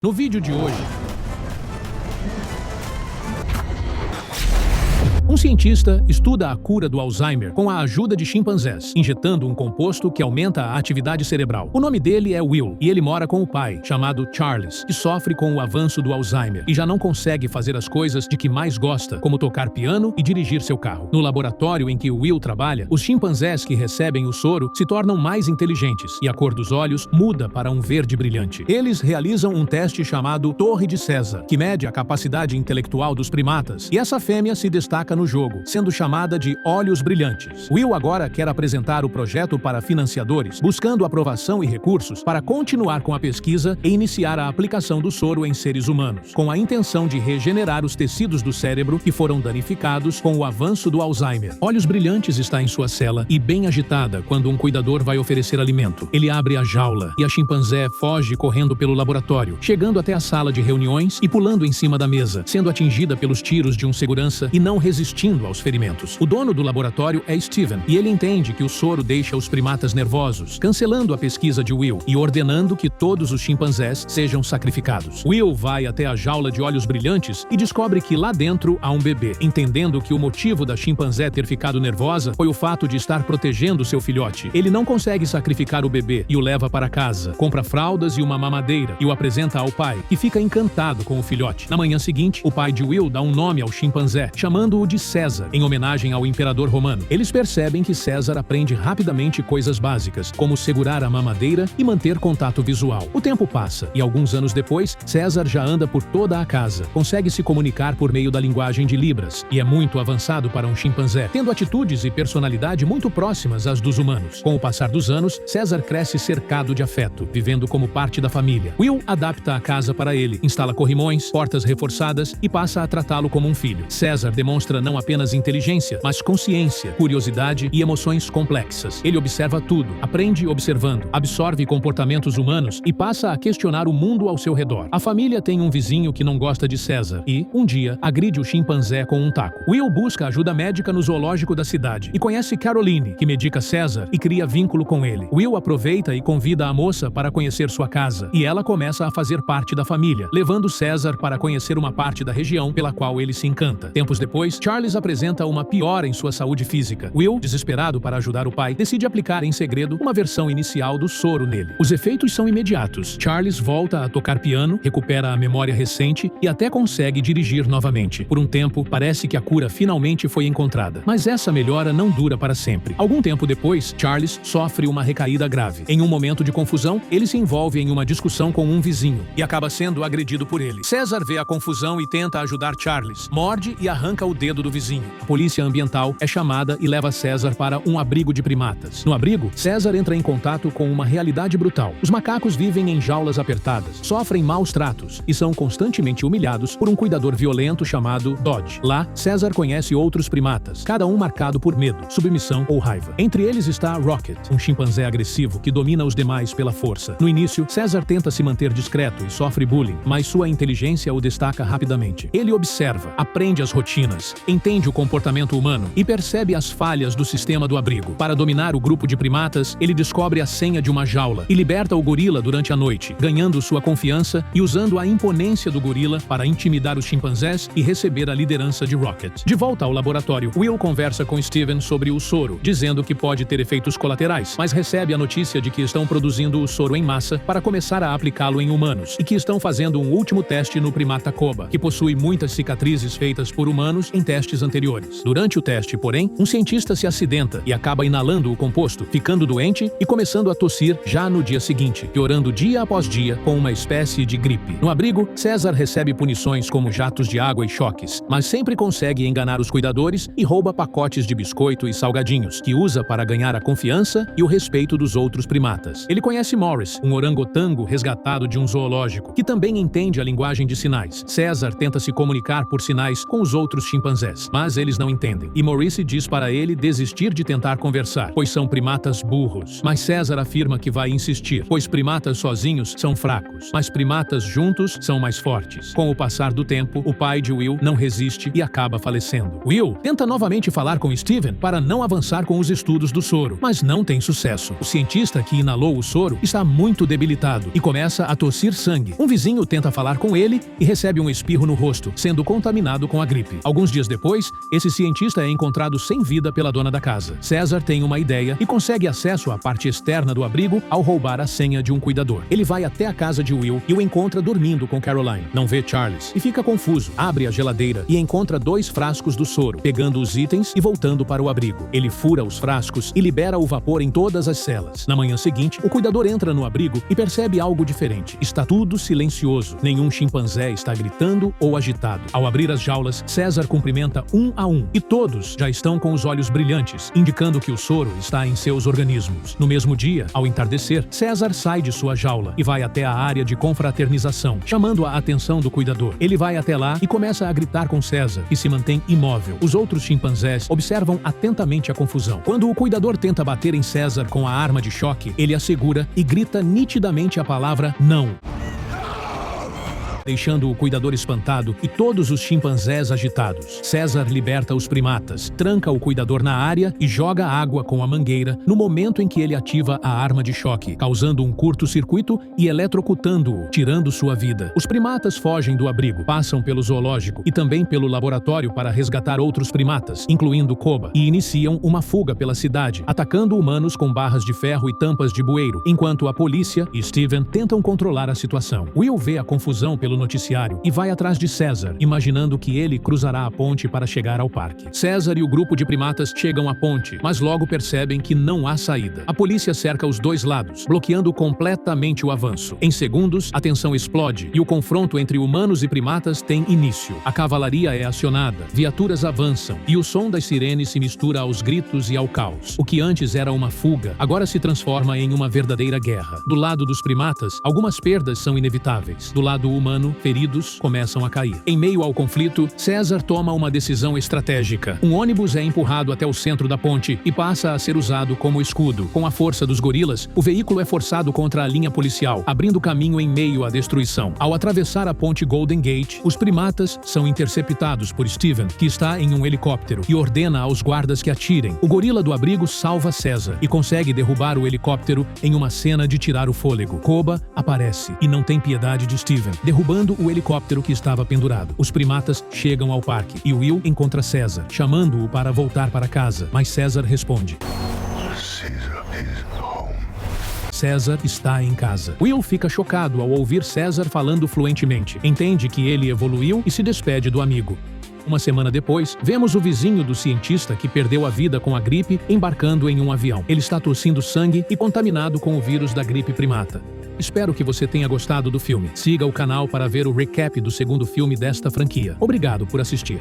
No vídeo de hoje, um cientista estuda a cura do Alzheimer com a ajuda de chimpanzés, injetando um composto que aumenta a atividade cerebral. O nome dele é Will, e ele mora com o pai, chamado Charles, que sofre com o avanço do Alzheimer e já não consegue fazer as coisas de que mais gosta, como tocar piano e dirigir seu carro. No laboratório em que Will trabalha, os chimpanzés que recebem o soro se tornam mais inteligentes e a cor dos olhos muda para um verde brilhante. Eles realizam um teste chamado Torre de César, que mede a capacidade intelectual dos primatas, e essa fêmea se destaca no jogo, sendo chamada de Olhos Brilhantes. Will agora quer apresentar o projeto para financiadores, buscando aprovação e recursos para continuar com a pesquisa e iniciar a aplicação do soro em seres humanos, com a intenção de regenerar os tecidos do cérebro que foram danificados com o avanço do Alzheimer. Olhos Brilhantes está em sua cela e bem agitada quando um cuidador vai oferecer alimento. Ele abre a jaula e a chimpanzé foge correndo pelo laboratório, chegando até a sala de reuniões e pulando em cima da mesa, sendo atingida pelos tiros de um segurança e não resistindo aos ferimentos. O dono do laboratório é Steven, e ele entende que o soro deixa os primatas nervosos, cancelando a pesquisa de Will e ordenando que todos os chimpanzés sejam sacrificados. Will vai até a jaula de Olhos Brilhantes e descobre que lá dentro há um bebê, entendendo que o motivo da chimpanzé ter ficado nervosa foi o fato de estar protegendo seu filhote. Ele não consegue sacrificar o bebê e o leva para casa, compra fraldas e uma mamadeira e o apresenta ao pai, que fica encantado com o filhote. Na manhã seguinte, o pai de Will dá um nome ao chimpanzé, chamando-o de César, em homenagem ao imperador romano. Eles percebem que César aprende rapidamente coisas básicas, como segurar a mamadeira e manter contato visual. O tempo passa, e alguns anos depois, César já anda por toda a casa, consegue se comunicar por meio da linguagem de Libras, e é muito avançado para um chimpanzé, tendo atitudes e personalidade muito próximas às dos humanos. Com o passar dos anos, César cresce cercado de afeto, vivendo como parte da família. Will adapta a casa para ele, instala corrimões, portas reforçadas e passa a tratá-lo como um filho. César demonstra não apenas inteligência, mas consciência, curiosidade e emoções complexas. Ele observa tudo, aprende observando, absorve comportamentos humanos e passa a questionar o mundo ao seu redor. A família tem um vizinho que não gosta de César e, um dia, agride o chimpanzé com um taco. Will busca ajuda médica no zoológico da cidade e conhece Caroline, que medica César e cria vínculo com ele. Will aproveita e convida a moça para conhecer sua casa, e ela começa a fazer parte da família, levando César para conhecer uma parte da região pela qual ele se encanta. Tempos depois, Charles apresenta uma piora em sua saúde física. Will, desesperado para ajudar o pai, decide aplicar em segredo uma versão inicial do soro nele. Os efeitos são imediatos. Charles volta a tocar piano, recupera a memória recente e até consegue dirigir novamente. Por um tempo, parece que a cura finalmente foi encontrada. Mas essa melhora não dura para sempre. Algum tempo depois, Charles sofre uma recaída grave. Em um momento de confusão, ele se envolve em uma discussão com um vizinho e acaba sendo agredido por ele. César vê a confusão e tenta ajudar Charles. Morde e arranca o dedo do vizinho. A polícia ambiental é chamada e leva César para um abrigo de primatas. No abrigo, César entra em contato com uma realidade brutal. Os macacos vivem em jaulas apertadas, sofrem maus tratos e são constantemente humilhados por um cuidador violento chamado Dodge. Lá, César conhece outros primatas, cada um marcado por medo, submissão ou raiva. Entre eles está Rocket, um chimpanzé agressivo que domina os demais pela força. No início, César tenta se manter discreto e sofre bullying, mas sua inteligência o destaca rapidamente. Ele observa, aprende as rotinas, entende o comportamento humano e percebe as falhas do sistema do abrigo. Para dominar o grupo de primatas, ele descobre a senha de uma jaula e liberta o gorila durante a noite, ganhando sua confiança e usando a imponência do gorila para intimidar os chimpanzés e receber a liderança de Rocket. De volta ao laboratório, Will conversa com Steven sobre o soro, dizendo que pode ter efeitos colaterais, mas recebe a notícia de que estão produzindo o soro em massa para começar a aplicá-lo em humanos e que estão fazendo um último teste no primata Koba, que possui muitas cicatrizes feitas por humanos em testes anteriores. Durante o teste, porém, um cientista se acidenta e acaba inalando o composto, ficando doente e começando a tossir já no dia seguinte, piorando dia após dia com uma espécie de gripe. No abrigo, César recebe punições como jatos de água e choques, mas sempre consegue enganar os cuidadores e rouba pacotes de biscoito e salgadinhos, que usa para ganhar a confiança e o respeito dos outros primatas. Ele conhece Morris, um orangotango resgatado de um zoológico, que também entende a linguagem de sinais. César tenta se comunicar por sinais com os outros chimpanzés. chimpanzés, mas eles não entendem. E Maurice diz para ele desistir de tentar conversar, pois são primatas burros. Mas César afirma que vai insistir, pois primatas sozinhos são fracos, mas primatas juntos são mais fortes. Com o passar do tempo, o pai de Will não resiste e acaba falecendo. Will tenta novamente falar com Steven para não avançar com os estudos do soro, mas não tem sucesso. O cientista que inalou o soro está muito debilitado e começa a tossir sangue. Um vizinho tenta falar com ele e recebe um espirro no rosto, sendo contaminado com a gripe. Alguns dias depois, esse cientista é encontrado sem vida pela dona da casa. César tem uma ideia e consegue acesso à parte externa do abrigo ao roubar a senha de um cuidador. Ele vai até a casa de Will e o encontra dormindo com Caroline. Não vê Charles e fica confuso. Abre a geladeira e encontra 2 frascos do soro, pegando os itens e voltando para o abrigo. Ele fura os frascos e libera o vapor em todas as celas. Na manhã seguinte, o cuidador entra no abrigo e percebe algo diferente. Está tudo silencioso. Nenhum chimpanzé está gritando ou agitado. Ao abrir as jaulas, César cumprimenta um a um e todos já estão com os olhos brilhantes, indicando que o soro está em seus organismos. No mesmo dia, ao entardecer, César sai de sua jaula e vai até a área de confraternização, chamando a atenção do cuidador. Ele vai até lá e começa a gritar com César, que se mantém imóvel. Os outros chimpanzés observam atentamente a confusão. Quando o cuidador tenta bater em César com a arma de choque, ele a segura e grita nitidamente a palavra não, deixando o cuidador espantado e todos os chimpanzés agitados. César liberta os primatas, tranca o cuidador na área e joga água com a mangueira no momento em que ele ativa a arma de choque, causando um curto-circuito e eletrocutando-o, tirando sua vida. Os primatas fogem do abrigo, passam pelo zoológico e também pelo laboratório para resgatar outros primatas, incluindo Koba, e iniciam uma fuga pela cidade, atacando humanos com barras de ferro e tampas de bueiro, enquanto a polícia e Steven tentam controlar a situação. Will vê a confusão pelo noticiário e vai atrás de César, imaginando que ele cruzará a ponte para chegar ao parque. César e o grupo de primatas chegam à ponte, mas logo percebem que não há saída. A polícia cerca os 2 lados, bloqueando completamente o avanço. Em segundos, a tensão explode e o confronto entre humanos e primatas tem início. A cavalaria é acionada, viaturas avançam e o som das sirenes se mistura aos gritos e ao caos. O que antes era uma fuga, agora se transforma em uma verdadeira guerra. Do lado dos primatas, algumas perdas são inevitáveis. Do lado humano, feridos começam a cair. Em meio ao conflito, César toma uma decisão estratégica. Um ônibus é empurrado até o centro da ponte e passa a ser usado como escudo. Com a força dos gorilas, o veículo é forçado contra a linha policial, abrindo caminho em meio à destruição. Ao atravessar a ponte Golden Gate, os primatas são interceptados por Steven, que está em um helicóptero, e ordena aos guardas que atirem. O gorila do abrigo salva César e consegue derrubar o helicóptero em uma cena de tirar o fôlego. Koba aparece e não tem piedade de Steven, derrubando o helicóptero que estava pendurado. Os primatas chegam ao parque e Will encontra César, chamando-o para voltar para casa, mas César responde: César está em casa. Will fica chocado ao ouvir César falando fluentemente. Entende que ele evoluiu e se despede do amigo. Uma semana depois, vemos o vizinho do cientista que perdeu a vida com a gripe embarcando em um avião. Ele está tossindo sangue e contaminado com o vírus da gripe primata. Espero que você tenha gostado do filme. Siga o canal para ver o recap do segundo filme desta franquia. Obrigado por assistir.